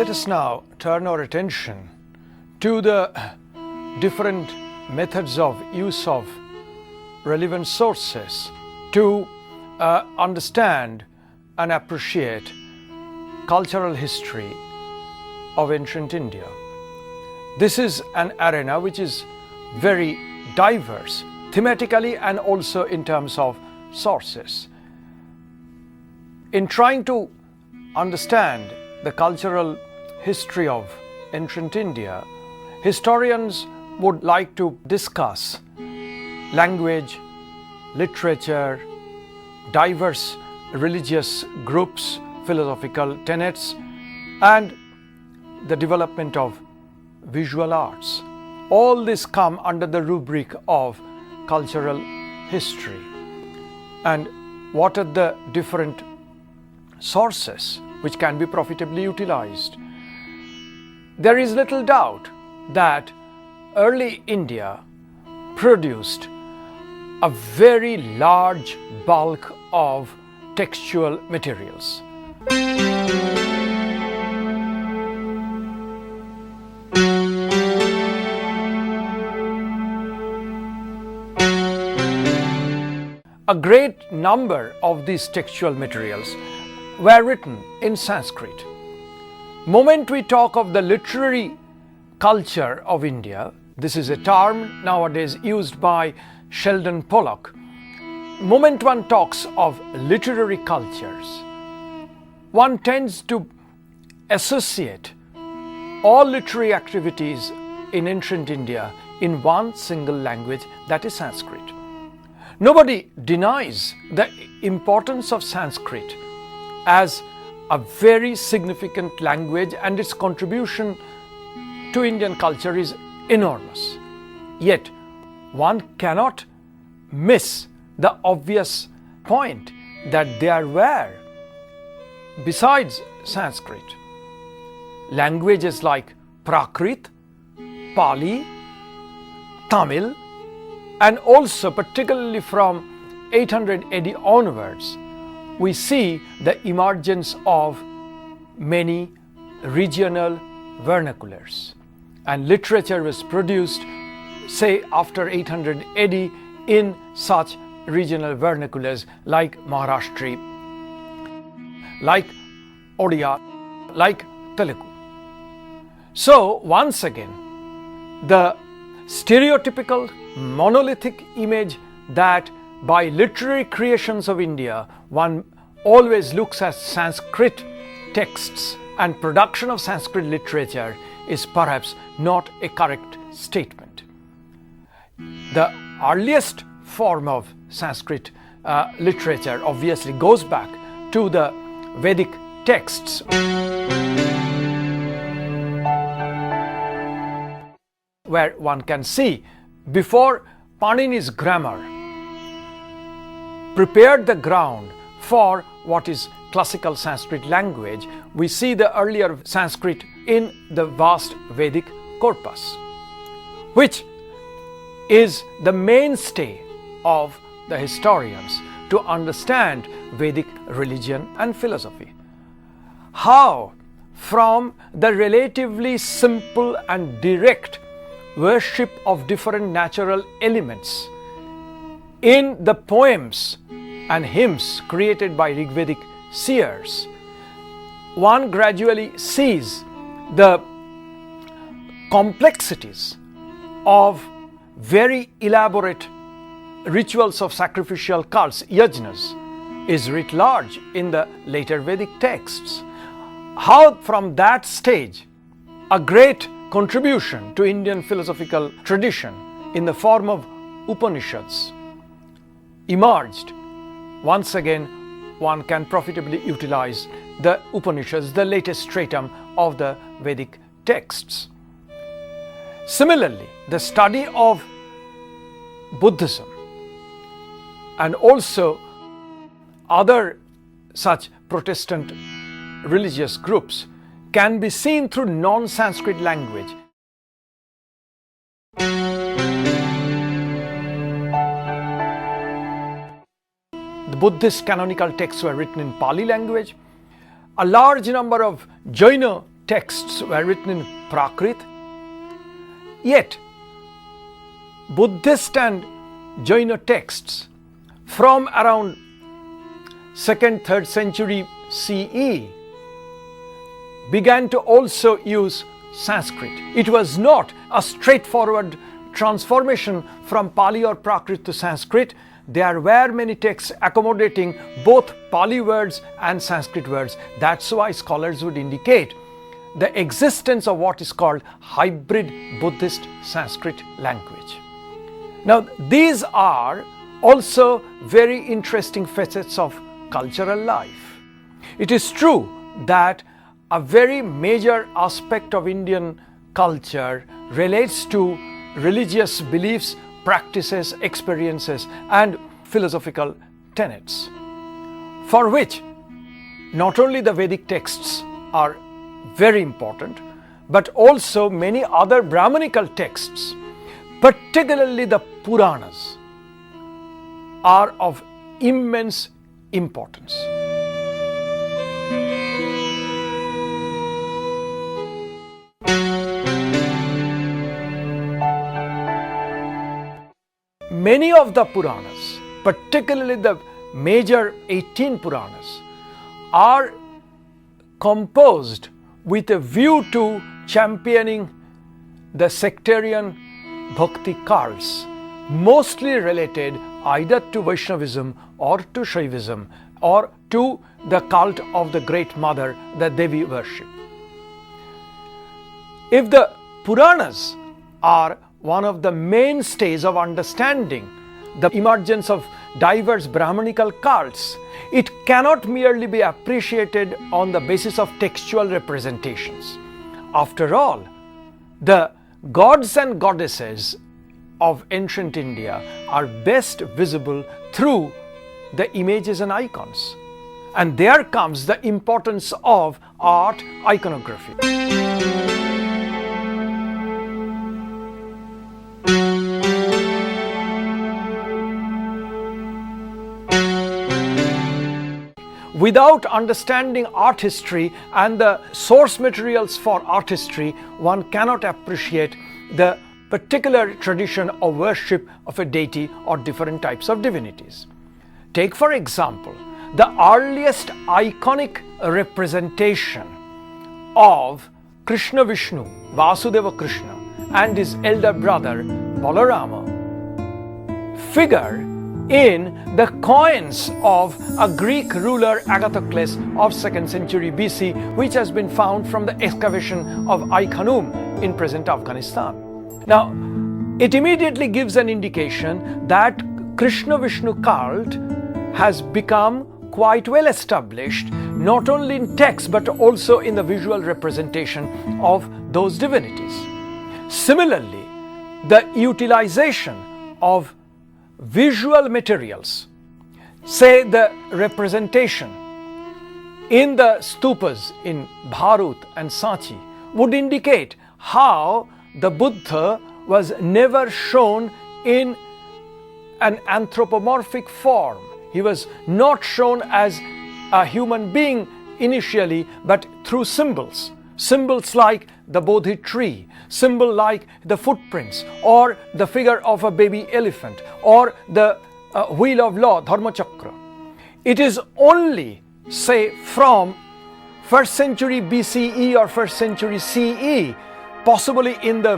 Let us now turn our attention to the different methods of use of relevant sources to understand and appreciate cultural history of ancient India. This is an arena which is very diverse thematically and also in terms of sources. In trying to understand the cultural history of ancient India, historians would like to discuss language, literature, diverse religious groups, philosophical tenets, and the development of visual arts. All this come under the rubric of cultural history. And what are the different sources which can be profitably utilized? There is little doubt that early India produced a very large bulk of textual materials. A great number of these textual materials were written in Sanskrit. Moment we talk of the literary culture of India, this is a term nowadays used by Sheldon Pollock. Moment one talks of literary cultures, one tends to associate all literary activities in ancient India in one single language, that is Sanskrit. Nobody denies the importance of Sanskrit as a very significant language, and its contribution to Indian culture is enormous. Yet, one cannot miss the obvious point that there were, besides Sanskrit, languages like Prakrit, Pali, Tamil, and also particularly from 800 AD onwards, we see the emergence of many regional vernaculars. And literature was produced, say, after 800 AD in such regional vernaculars like Maharashtri, like Odia, like Telugu. So, once again, the stereotypical monolithic image that by literary creations of India one always looks at Sanskrit texts and production of Sanskrit literature is perhaps not a correct statement. The earliest form of Sanskrit literature obviously goes back to the Vedic texts, where one can see before Panini's grammar prepared the ground for what is classical Sanskrit language, we see the earlier Sanskrit in the vast Vedic corpus, which is the mainstay of the historians to understand Vedic religion and philosophy. How from the relatively simple and direct worship of different natural elements in the poems and hymns created by Rigvedic seers, one gradually sees the complexities of very elaborate rituals of sacrificial cults, yajnas, is writ large in the later Vedic texts. How from that stage a great contribution to Indian philosophical tradition in the form of Upanishads emerged. Once again, one can profitably utilize the Upanishads, the latest stratum of the Vedic texts. Similarly, the study of Buddhism and also other such Protestant religious groups can be seen through non-Sanskrit language. The Buddhist canonical texts were written in Pali language. A large number of Jaina texts were written in Prakrit, yet Buddhist and Jaina texts from around 2nd, 3rd century CE began to also use Sanskrit. It was not a straightforward transformation from Pali or Prakrit to Sanskrit. There were many texts accommodating both Pali words and Sanskrit words. That's why scholars would indicate the existence of what is called hybrid Buddhist Sanskrit language. Now, these are also very interesting facets of cultural life. It is true that a very major aspect of Indian culture relates to religious beliefs, practices, experiences, and philosophical tenets, for which not only the Vedic texts are very important, but also many other Brahmanical texts, particularly the Puranas, are of immense importance. Many of the Puranas, particularly the major 18 Puranas, are composed with a view to championing the sectarian bhakti cults, mostly related either to Vaishnavism or to Shaivism or to the cult of the Great Mother, the Devi worship. If the Puranas are one of the mainstays of understanding the emergence of diverse Brahmanical cults, it cannot merely be appreciated on the basis of textual representations. After all, the gods and goddesses of ancient India are best visible through the images and icons. And there comes the importance of art iconography. Without understanding art history and the source materials for art history, one cannot appreciate the particular tradition of worship of a deity or different types of divinities. Take, for example, the earliest iconic representation of Krishna Vishnu, Vasudeva Krishna, and his elder brother Balarama figure in the coins of a Greek ruler Agathocles of 2nd century BC, which has been found from the excavation of Ai-Khanum in present Afghanistan. Now, it immediately gives an indication that Krishna Vishnu cult has become quite well established, not only in text but also in the visual representation of those divinities. Similarly, the utilization of visual materials, say the representation in the stupas in Bharut and Sanchi, would indicate how the Buddha was never shown in an anthropomorphic form. He was not shown as a human being initially, but through symbols. Symbols like the Bodhi tree, symbol like the footprints, or the figure of a baby elephant, or the wheel of law, Dharma Chakra. It is only, say, from 1st century BCE or 1st century CE, possibly in the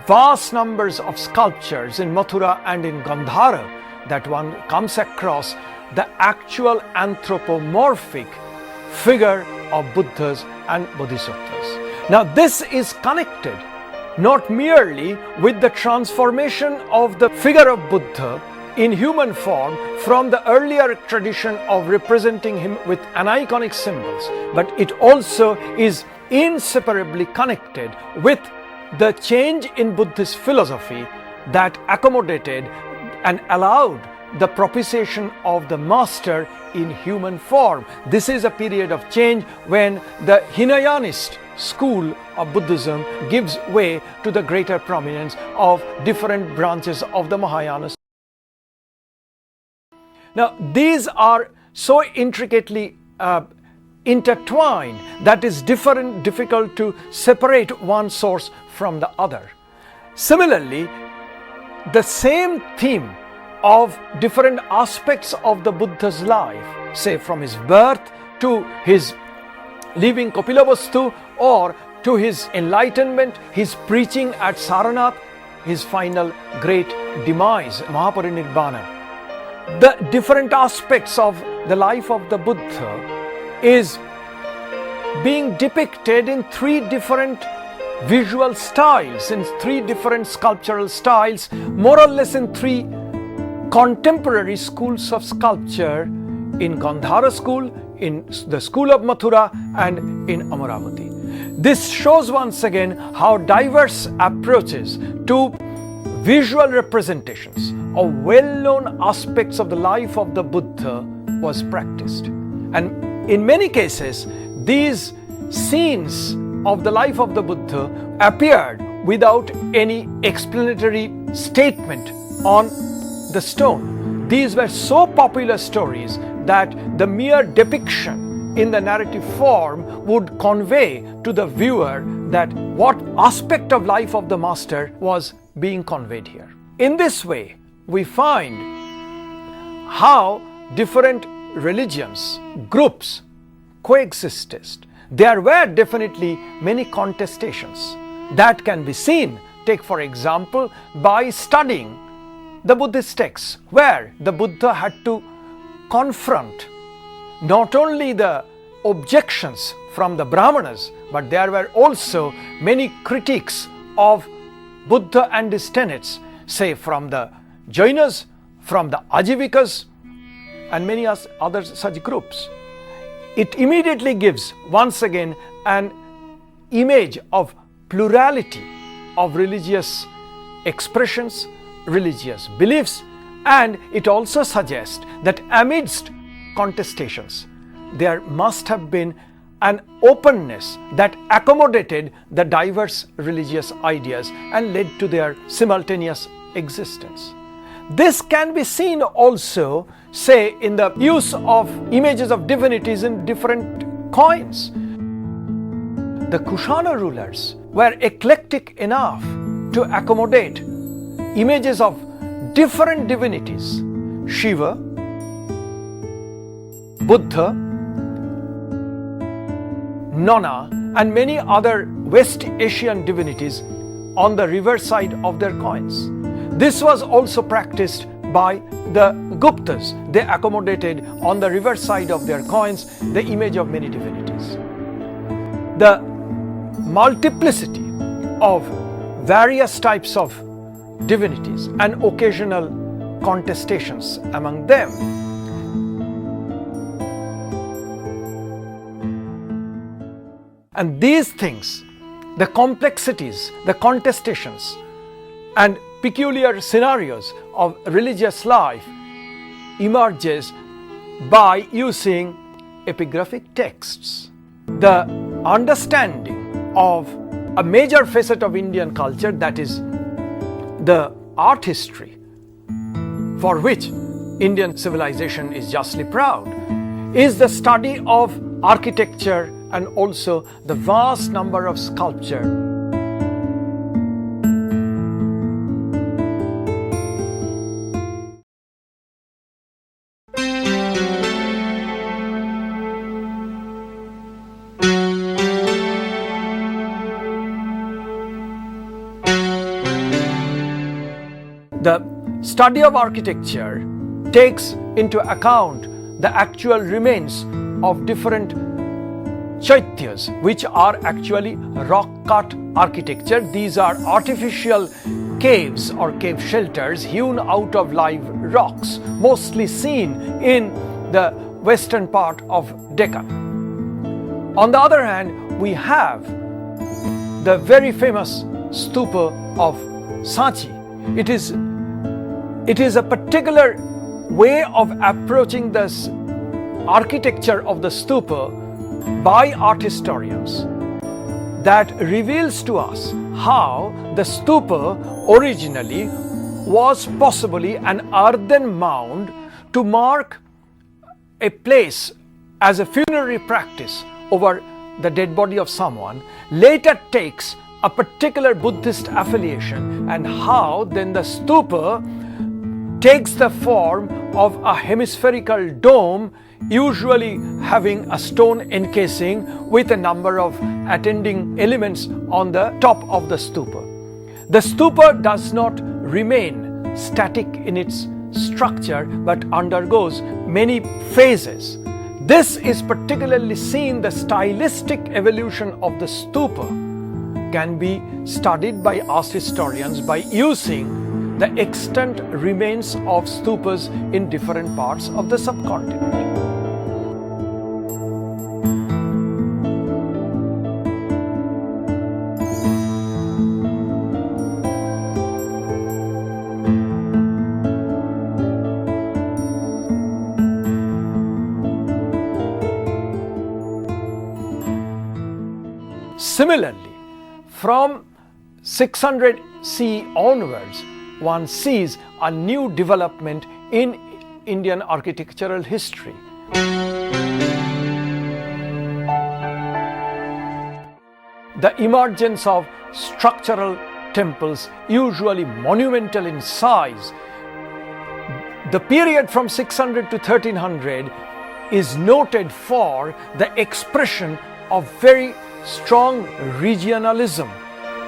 vast numbers of sculptures in Mathura and in Gandhara, that one comes across the actual anthropomorphic figure of Buddhas and Bodhisattvas. Now, this is connected not merely with the transformation of the figure of Buddha in human form from the earlier tradition of representing him with aniconic symbols, but it also is inseparably connected with the change in Buddhist philosophy that accommodated and allowed the propitiation of the master in human form. This is a period of change when the Hinayanist school of Buddhism gives way to the greater prominence of different branches of the Mahayanas. Now, these are so intricately intertwined that is difficult to separate one source from the other. Similarly, the same theme of different aspects of the Buddha's life, say from his birth to his leaving Kapilavastu, or to his enlightenment, his preaching at Saranath, his final great demise, Mahaparinirvana. The different aspects of the life of the Buddha is being depicted in three different visual styles, in three different sculptural styles, more or less in three contemporary schools of sculpture, in Gandhara school, in the school of Mathura, and in Amaravati. This shows once again how diverse approaches to visual representations of well-known aspects of the life of the Buddha was practiced. And in many cases, these scenes of the life of the Buddha appeared without any explanatory statement on the stone. These were so popular stories that the mere depiction in the narrative form would convey to the viewer that what aspect of life of the master was being conveyed here. In this way, we find how different religions, groups coexisted. There were definitely many contestations that can be seen, take for example, by studying the Buddhist texts, where the Buddha had to confront not only the objections from the Brahmanas, but there were also many critiques of Buddha and his tenets, say from the Jainas, from the Ajivikas, and many other such groups. It immediately gives once again an image of plurality of religious expressions, religious beliefs, and it also suggests that amidst contestations, there must have been an openness that accommodated the diverse religious ideas and led to their simultaneous existence. This can be seen also, say, in the use of images of divinities in different coins. The Kushana rulers were eclectic enough to accommodate images of different divinities: Shiva, Buddha, Nana, and many other West Asian divinities on the reverse side of their coins. This was also practiced by the Guptas. They accommodated on the reverse side of their coins the image of many divinities. The multiplicity of various types of divinities and occasional contestations among them and these things, the complexities, the contestations and peculiar scenarios of religious life emerges by using epigraphic texts. The understanding of a major facet of Indian culture, that is the art history, for which Indian civilization is justly proud, is the study of architecture and also the vast number of sculpture. The study of architecture takes into account the actual remains of different chaityas, which are actually rock-cut architecture. These are artificial caves or cave shelters hewn out of live rocks, mostly seen in the western part of Deccan. On the other hand, we have the very famous stupa of Sanchi. It is a particular way of approaching this architecture of the stupa by art historians that reveals to us how the stupa originally was possibly an earthen mound to mark a place as a funerary practice over the dead body of someone later takes a particular Buddhist affiliation, and how then the stupa takes the form of a hemispherical dome, usually having a stone encasing with a number of attending elements on the top of the stupa. The stupa does not remain static in its structure but undergoes many phases. This is particularly seen. The stylistic evolution of the stupa can be studied by us historians by using the extant remains of stupas in different parts of the subcontinent. Similarly, from 600 CE onwards, one sees a new development in Indian architectural history. The emergence of structural temples, usually monumental in size. The period from 600 to 1300 is noted for the expression of very strong regionalism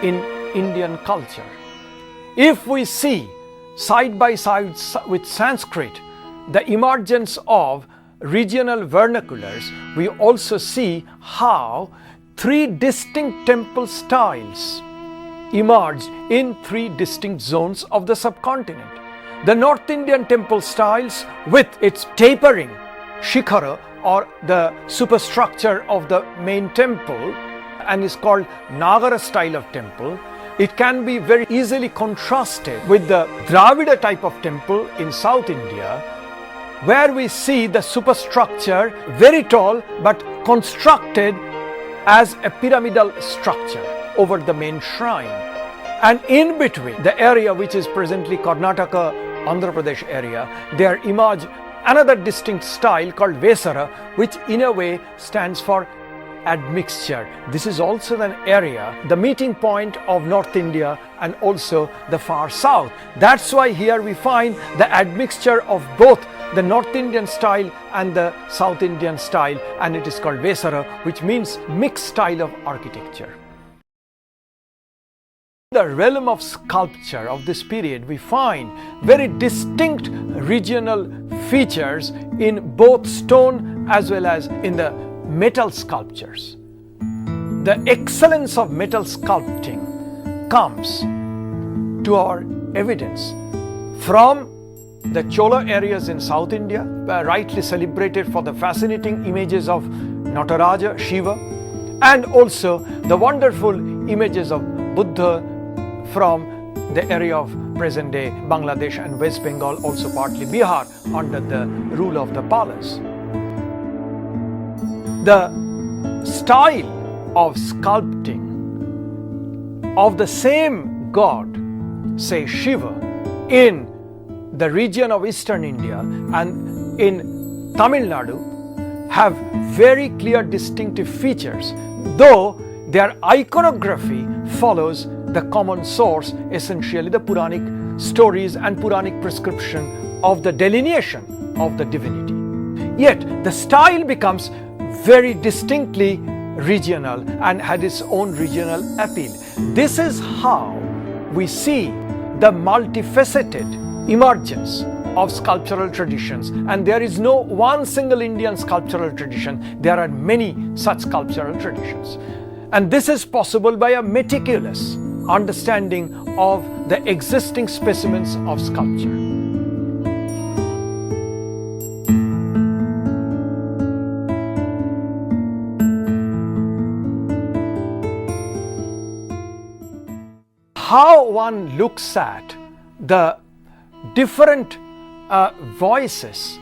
in Indian culture. If we see side by side with Sanskrit the emergence of regional vernaculars, we also see how three distinct temple styles emerged in three distinct zones of the subcontinent. The North Indian temple styles with its tapering shikhara or the superstructure of the main temple, and is called Nagara style of temple. It can be very easily contrasted with the Dravida type of temple in South India, where we see the superstructure very tall but constructed as a pyramidal structure over the main shrine. And in between the area which is presently Karnataka, Andhra Pradesh area, there emerge another distinct style called Vesara, which in a way stands for admixture. This is also an area, the meeting point of North India and also the far south. That's why here we find the admixture of both the North Indian style and the South Indian style, and it is called Vesara, which means mixed style of architecture. In the realm of sculpture of this period, we find very distinct regional features in both stone as well as in the metal sculptures. The excellence of metal sculpting comes to our evidence from the Chola areas in South India, rightly celebrated for the fascinating images of Nataraja, Shiva, and also the wonderful images of Buddha from the area of present-day Bangladesh and West Bengal, also partly Bihar, under the rule of the Palas. The style of sculpting of the same god, say Shiva, in the region of Eastern India and in Tamil Nadu have very clear distinctive features, though their iconography follows the common source, essentially the Puranic stories and Puranic prescription of the delineation of the divinity. Yet the style becomes very distinctly regional and had its own regional appeal. This is how we see the multifaceted emergence of sculptural traditions, and there is no one single Indian sculptural tradition. There are many such sculptural traditions, and this is possible by a meticulous understanding of the existing specimens of sculpture. How one looks at the different voices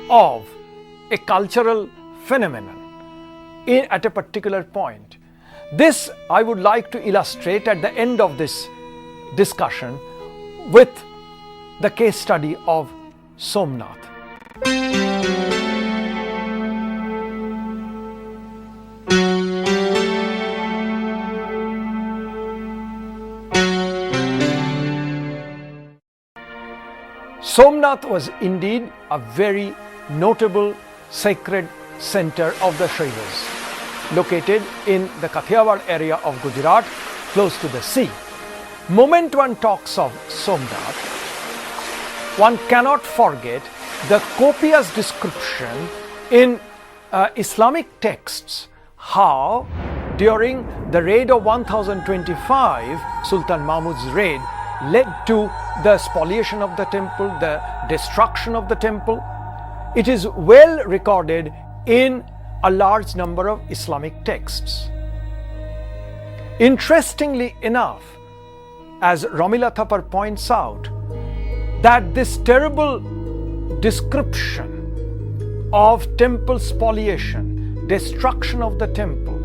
of a cultural phenomenon at a particular point. This I would like to illustrate at the end of this discussion with the case study of Somnath. Somnath was indeed a very notable sacred center of the Shaivas, located in the Kathiawar area of Gujarat, close to the sea. Moment one talks of Somnath, one cannot forget the copious description in Islamic texts how during the raid of 1025, Sultan Mahmud's raid led to the spoliation of the temple, the destruction of the temple. It is well recorded in a large number of Islamic texts. Interestingly enough, as Romila Thapar points out, that this terrible description of temple spoliation, destruction of the temple,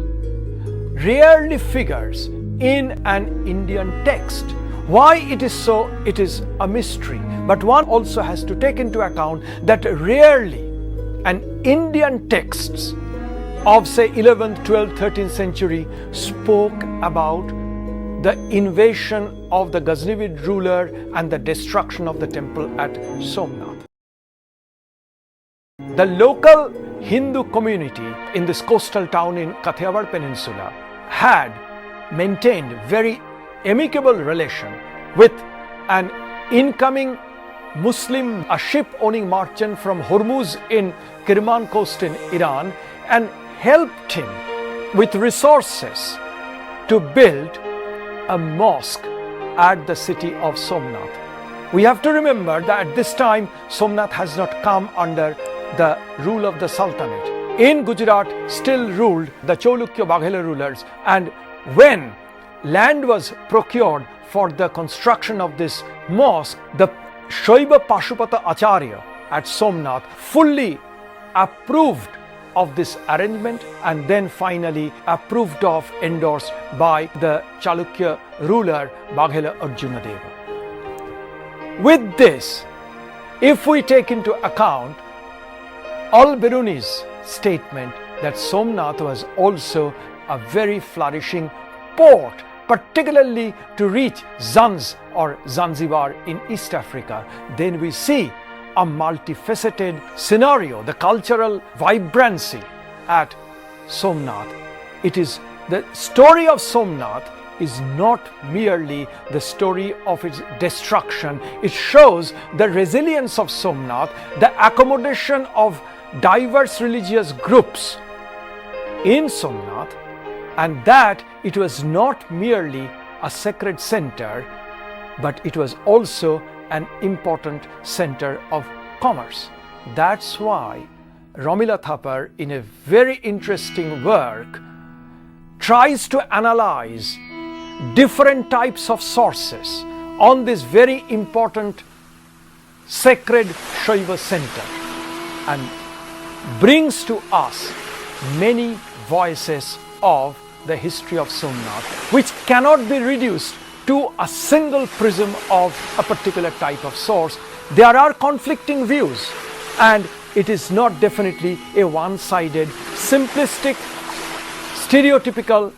rarely figures in an Indian text. Why it is so, it is a mystery. But one also has to take into account that rarely an Indian texts of say 11th, 12th, 13th century spoke about the invasion of the Ghaznavid ruler and the destruction of the temple at Somnath. The local Hindu community in this coastal town in Kathiawar Peninsula had maintained very amicable relation with an incoming Muslim, a ship-owning merchant from Hormuz in Kirman coast in Iran, and helped him with resources to build a mosque at the city of Somnath. We have to remember that at this time Somnath has not come under the rule of the Sultanate. In Gujarat still ruled the Cholukya Baghela rulers, and when land was procured for the construction of this mosque, the Shaiva Pashupata Acharya at Somnath fully approved of this arrangement and then finally approved of, endorsed by the Chalukya ruler Baghela Arjunadeva. With this, if we take into account Al-Biruni's statement that Somnath was also a very flourishing port, particularly to reach Zanz or Zanzibar in East Africa, then we see a multifaceted scenario, the cultural vibrancy at Somnath. It is the story of Somnath is not merely the story of its destruction. It shows the resilience of Somnath, the accommodation of diverse religious groups in Somnath, and that it was not merely a sacred center, but it was also an important center of commerce. That's why Romila Thapar, in a very interesting work, tries to analyze different types of sources on this very important sacred Shaiva center and brings to us many voices of the history of Somnath, which cannot be reduced to a single prism of a particular type of source. There are conflicting views, and it is not definitely a one-sided, simplistic, stereotypical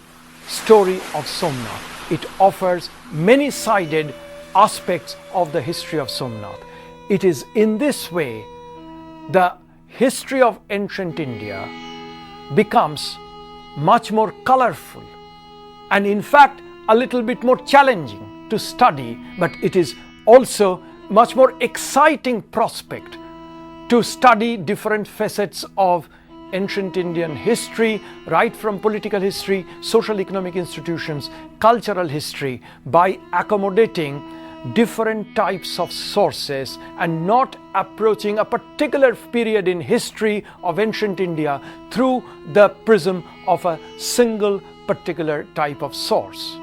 story of Somnath. It offers many-sided aspects of the history of Somnath. It is in this way the history of ancient India becomes much more colorful and in fact a little bit more challenging to study, but it is also much more exciting prospect to study different facets of ancient Indian history, right from political history, social economic institutions, cultural history, by accommodating different types of sources and not approaching a particular period in history of ancient India through the prism of a single particular type of source.